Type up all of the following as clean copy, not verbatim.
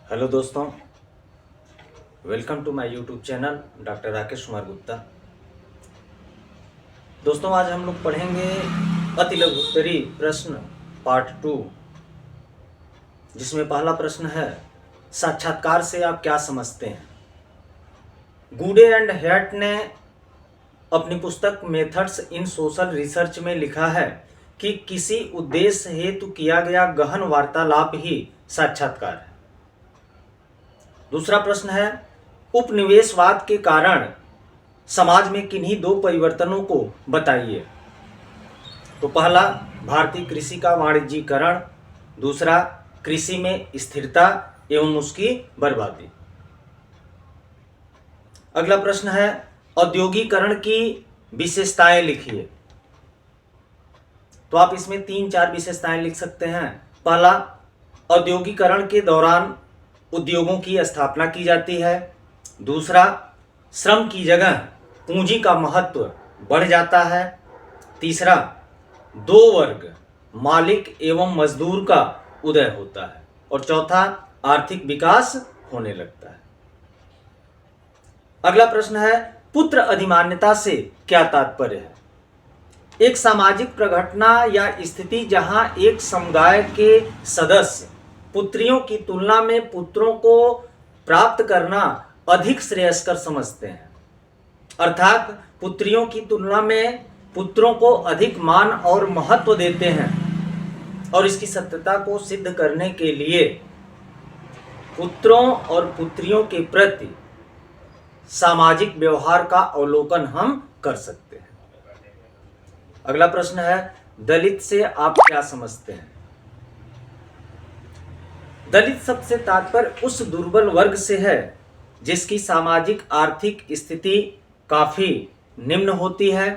Hello दोस्तों, welcome to my YouTube channel doctor Rakesh Kumar Gupta. दोस्तों, आज हम लोग पढ़ेंगे अति लघु उत्तरी प्रश्न पार्ट 2, जिसमें पहला प्रश्न है, साक्षात्कार से आप क्या समझते हैं। गुडे एंड हैट ने अपनी पुस्तक मेथड्स इन सोशल रिसर्च में लिखा है कि किसी उद्देश्य हेतु किया गया गहन वार्तालाप ही साक्षात्कार है। दूसरा प्रश्न है, उपनिवेशवाद के कारण समाज में किन्हीं दो परिवर्तनों को बताइए। तो पहला, भारतीय कृषि का वाणिज्यीकरण, दूसरा, कृषि में स्थिरता एवं उसकी बर्बादी। अगला प्रश्न है, औद्योगिकरण की विशेषताएं लिखिए। तो आप इसमें 3-4 विशेषताएं लिख सकते हैं। पहला, औद्योगिकरण के दौरान उद्योगों की स्थापना की जाती है। दूसरा, श्रम की जगह पूंजी का महत्व बढ़ जाता है। तीसरा, दो वर्ग मालिक एवं मजदूर का उदय होता है। और चौथा, आर्थिक विकास होने लगता है। अगला प्रश्न है, पुत्र अधिमान्यता से क्या तात्पर्य है। एक सामाजिक प्रघटना या स्थिति जहां एक समुदाय के सदस्य पुत्रियों की तुलना में पुत्रों को प्राप्त करना अधिक श्रेयस्कर समझते हैं, अर्थात पुत्रियों की तुलना में पुत्रों को अधिक मान और महत्व देते हैं, और इसकी सत्यता को सिद्ध करने के लिए पुत्रों और पुत्रियों के प्रति सामाजिक व्यवहार का अवलोकन हम कर सकते हैं। अगला प्रश्न है, दलित से आप क्या समझते हैं। दलित शब्द से तात्पर्य उस दुर्बल वर्ग से है जिसकी सामाजिक आर्थिक स्थिति काफी निम्न होती है।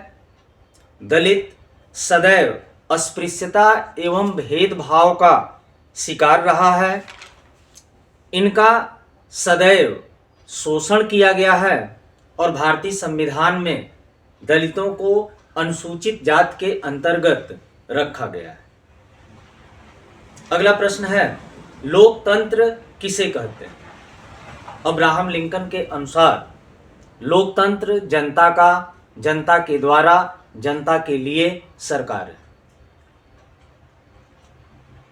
दलित सदैव अस्पृश्यता एवं भेदभाव का शिकार रहा है। इनका सदैव शोषण किया गया है और भारतीय संविधान में दलितों को अनुसूचित जात के अंतर्गत रखा गया है। अगला प्रश्न है, लोकतंत्र किसे कहते हैं। अब्राहम लिंकन के अनुसार लोकतंत्र जनता के द्वारा जनता के लिए सरकार है।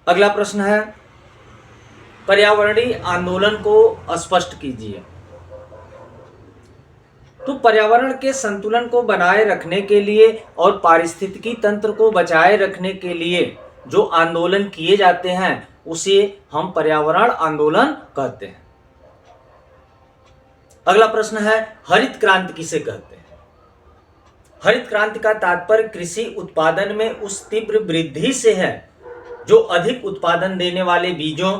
अगला प्रश्न है, पर्यावरणीय आंदोलन को स्पष्ट कीजिए। तो पर्यावरण के संतुलन को बनाए रखने के लिए और पारिस्थितिकी तंत्र को बचाए रखने के लिए जो आंदोलन किए जाते हैं उसे हम पर्यावरण आंदोलन कहते हैं। अगला प्रश्न है, हरित क्रांति किसे कहते हैं। हरित क्रांति का तात्पर्य कृषि उत्पादन में उस तीव्र वृद्धि से है जो अधिक उत्पादन देने वाले बीजों,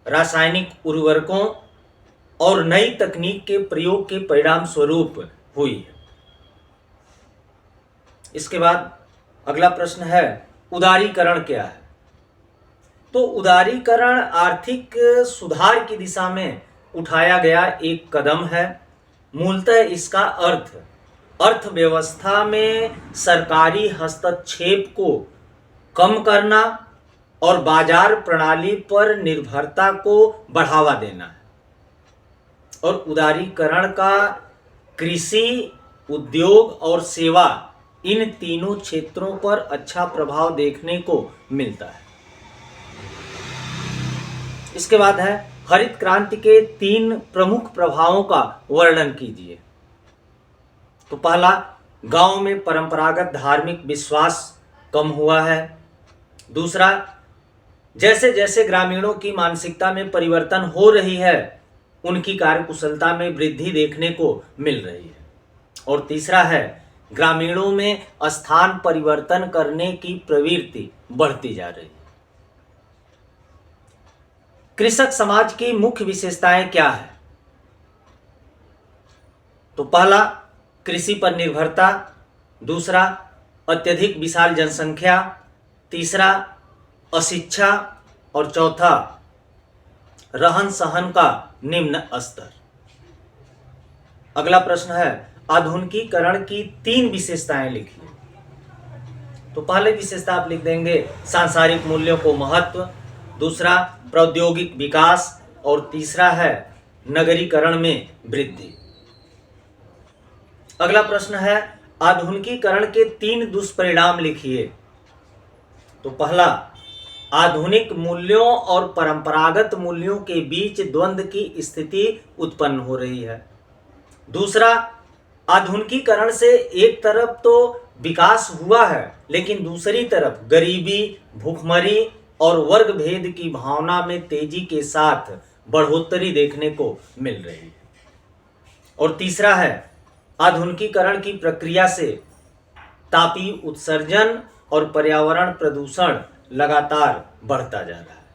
रासायनिक उर्वरकों और नई तकनीक के प्रयोग के परिणाम स्वरूप हुई है। इसके बाद अगला प्रश्न है, उदारीकरण क्या है। तो उदारीकरण आर्थिक सुधार की दिशा में उठाया गया एक कदम है। मूलतः इसका अर्थव्यवस्था में सरकारी हस्तक्षेप को कम करना और बाजार प्रणाली पर निर्भरता को बढ़ावा देना है। और उदारीकरण का कृषि, उद्योग और सेवा इन तीनों क्षेत्रों पर अच्छा प्रभाव देखने को मिलता है। इसके बाद है, हरित क्रांति के 3 प्रमुख प्रभावों का वर्णन कीजिए। तो पहला, गांव में परंपरागत धार्मिक विश्वास कम हुआ है। दूसरा, जैसे जैसे ग्रामीणों की मानसिकता में परिवर्तन हो रही है उनकी कार्यकुशलता में वृद्धि देखने को मिल रही है। और तीसरा है, ग्रामीणों में स्थान परिवर्तन करने की प्रवृत्ति बढ़ती जा रही है। कृषक समाज की मुख्य विशेषताएं क्या है। तो पहला, कृषि पर निर्भरता। दूसरा, अत्यधिक विशाल जनसंख्या। तीसरा, अशिक्षा। और चौथा, रहन सहन का निम्न स्तर। अगला प्रश्न है, आधुनिकीकरण की 3 विशेषताएं लिखिए। तो पहले विशेषता आप लिख देंगे सांसारिक मूल्यों को महत्व। दूसरा, प्रौद्योगिक विकास। और तीसरा है नगरीकरण में वृद्धि। अगला प्रश्न है आधुनिकीकरण के 3 दुष्परिणाम लिखिए। तो पहला, आधुनिक मूल्यों और परंपरागत मूल्यों के बीच द्वंद्व की स्थिति उत्पन्न हो रही है। दूसरा, आधुनिकीकरण से एक तरफ तो विकास हुआ है लेकिन दूसरी तरफ गरीबी, भूखमरी और वर्ग भेद की भावना में तेजी के साथ बढ़ोतरी देखने को मिल रही है। और तीसरा है आधुनिकीकरण की प्रक्रिया से तापीय उत्सर्जन और पर्यावरण प्रदूषण लगातार बढ़ता जा रहा है।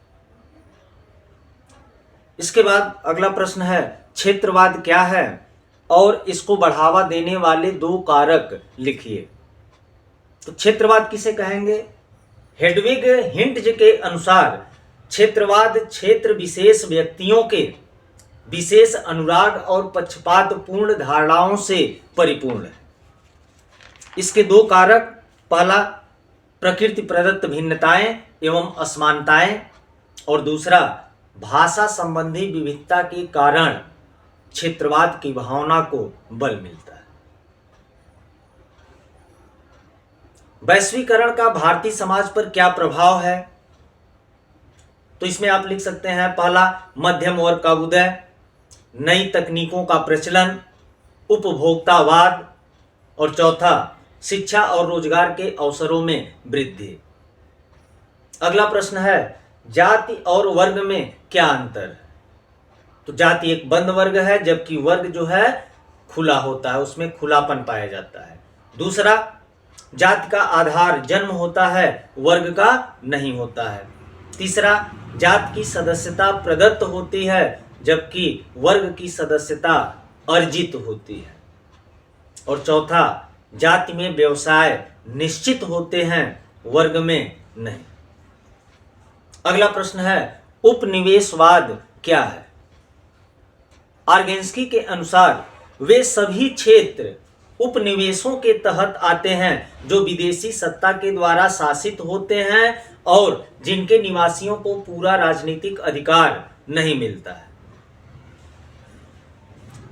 इसके बाद अगला प्रश्न है क्षेत्रवाद क्या है और इसको बढ़ावा देने वाले 2 कारक लिखिए। तो क्षेत्रवाद किसे कहेंगे? हेडविग हिंटज के अनुसार क्षेत्रवाद क्षेत्र विशेष व्यक्तियों के विशेष अनुराग और पक्षपातपूर्ण धारणाओं से परिपूर्ण है। इसके 2 कारक, पहला प्रकृति प्रदत्त भिन्नताएं एवं असमानताएं और दूसरा भाषा संबंधी विविधता के कारण क्षेत्रवाद की भावना को बल मिलता है। वैश्वीकरण का भारतीय समाज पर क्या प्रभाव है? तो इसमें आप लिख सकते हैं, पहला मध्यम वर्ग का उदय, नई तकनीकों का प्रचलन, उपभोक्तावाद और चौथा शिक्षा और रोजगार के अवसरों में वृद्धि। अगला प्रश्न है जाति और वर्ग में क्या अंतर है? तो जाति एक बंद वर्ग है जबकि वर्ग जो है खुला होता है, उसमें खुलापन पाया जाता है। दूसरा, जाति का आधार जन्म होता है, वर्ग का नहीं होता है। तीसरा, जाति की सदस्यता प्रदत्त होती है जबकि वर्ग की सदस्यता अर्जित होती है। और चौथा, जाति में व्यवसाय निश्चित होते हैं, वर्ग में नहीं। अगला प्रश्न है उपनिवेशवाद क्या है? आर्गेंस्की के अनुसार वे सभी क्षेत्र उपनिवेशों के तहत आते हैं जो विदेशी सत्ता के द्वारा शासित होते हैं और जिनके निवासियों को पूरा राजनीतिक अधिकार नहीं मिलता है।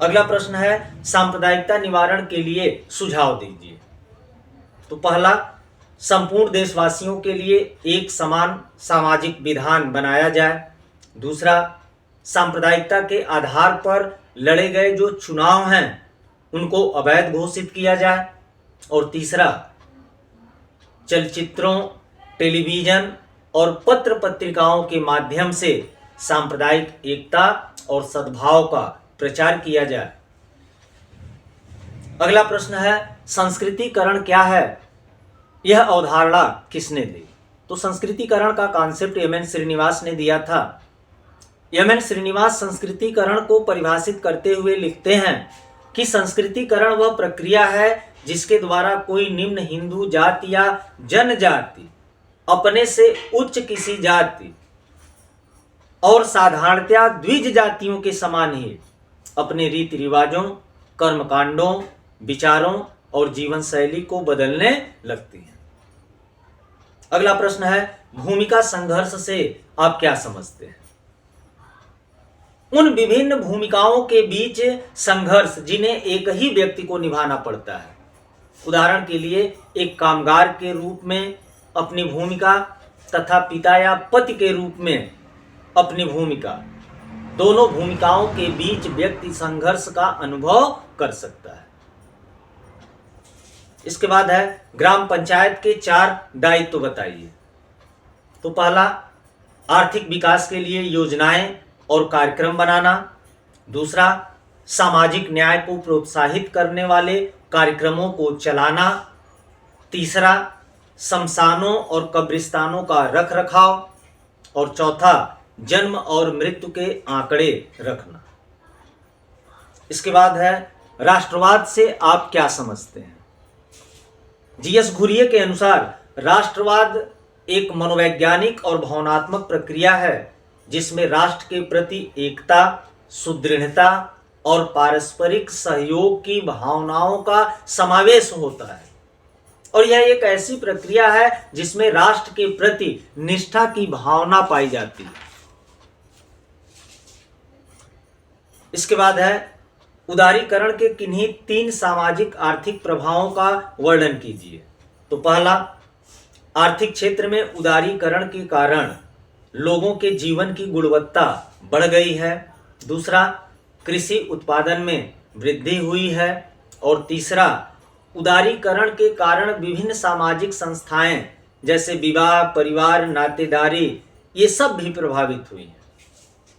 अगला प्रश्न है सांप्रदायिकता निवारण के लिए सुझाव दीजिए। तो पहला, संपूर्ण देशवासियों के लिए एक समान सामाजिक विधान बनाया जाए। दूसरा, सांप्रदायिकता के आधार पर लड़े गए जो चुनाव हैं उनको अवैध घोषित किया जाए। और तीसरा, चलचित्रों, टेलीविजन और पत्र पत्रिकाओं के माध्यम से सांप्रदायिक एकता और सद्भाव का प्रचार किया जाए। अगला प्रश्न है संस्कृतिकरण क्या है? यह अवधारणा किसने दी? तो संस्कृतिकरण का कॉन्सेप्ट एम.एन. श्रीनिवास ने दिया था। एम.एन. श्रीनिवास संस्कृतिकरण को परिभाषित करते हुए लिखते हैं कि संस्कृतिकरण वह प्रक्रिया है जिसके द्वारा कोई निम्न हिंदू जाति या जनजाति अपने से उच्च किसी जाति और साधारणतया द्विज जातियों के समान ही अपने रीति रिवाजों, कर्मकांडों, विचारों और जीवन शैली को बदलने लगती है। अगला प्रश्न है भूमिका संघर्ष से आप क्या समझते हैं? उन विभिन्न भूमिकाओं के बीच संघर्ष जिन्हें एक ही व्यक्ति को निभाना पड़ता है। उदाहरण के लिए एक कामगार के रूप में अपनी भूमिका तथा पिता या पति के रूप में अपनी भूमिका, दोनों भूमिकाओं के बीच व्यक्ति संघर्ष का अनुभव कर सकता है। इसके बाद है ग्राम पंचायत के 4 दायित्व बताइए। तो पहला, आर्थिक विकास के लिए योजनाएं और कार्यक्रम बनाना। दूसरा, सामाजिक न्याय को प्रोत्साहित करने वाले कार्यक्रमों को चलाना। तीसरा, शमशानों और कब्रिस्तानों का रखरखाव। और चौथा, जन्म और मृत्यु के आंकड़े रखना। इसके बाद है राष्ट्रवाद से आप क्या समझते हैं? जी.एस. घुरिये के अनुसार राष्ट्रवाद एक मनोवैज्ञानिक और भावनात्मक प्रक्रिया है जिसमें राष्ट्र के प्रति एकता, सुदृढ़ता और पारस्परिक सहयोग की भावनाओं का समावेश होता है। और यह एक ऐसी प्रक्रिया है जिसमें राष्ट्र के प्रति निष्ठा की भावना पाई जाती है। इसके बाद है उदारीकरण के किन्हीं 3 सामाजिक आर्थिक प्रभावों का वर्णन कीजिए। तो पहला, आर्थिक क्षेत्र में उदारीकरण के कारण लोगों के जीवन की गुणवत्ता बढ़ गई है। दूसरा, कृषि उत्पादन में वृद्धि हुई है। और तीसरा, उदारीकरण के कारण विभिन्न सामाजिक संस्थाएं जैसे विवाह, परिवार, नातेदारी, ये सब भी प्रभावित हुई हैं।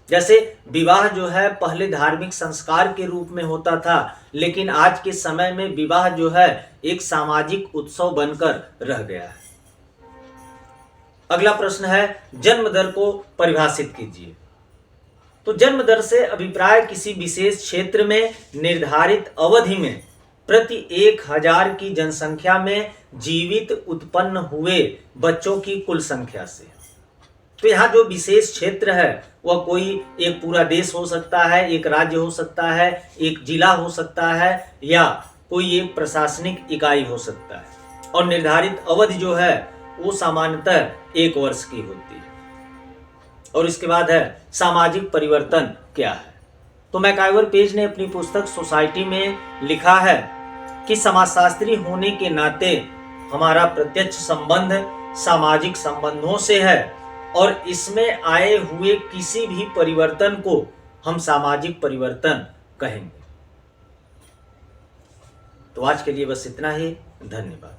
जैसे विवाह जो है पहले धार्मिक संस्कार के रूप में होता था, लेकिन आज के समय में विवाह जो है एक सामाजिक उत्सव बनकर रह गया है। अगला प्रश्न है, जन्म दर को परिभाषित कीजिए। तो जन्म दर से अभिप्राय किसी विशेष क्षेत्र में निर्धारित अवधि में प्रति 1000 की जनसंख्या में जीवित उत्पन्न हुए बच्चों की कुल संख्या से। तो यहाँ जो विशेष क्षेत्र है वह कोई एक पूरा देश हो सकता है, एक राज्य हो सकता है, एक जिला हो सकता है, या कोई एक प्रशासनिक इकाई हो सकता है। और निर्धारित अवधि जो है वो सामान्यतः 1 वर्ष की होती है। और इसके बाद है सामाजिक परिवर्तन क्या है। तो मैकाइवर पेज ने अपनी पुस्तक सोसाइटी में लिखा है कि समाजशास्त्री होने के नाते हमारा प्रत्यक्ष संबंध सामाजिक संबंधों से है और इसमें आए हुए किसी भी परिवर्तन को हम सामाजिक परिवर्तन कहेंगे। तो आज के लिए बस इतना ही। धन्यवाद।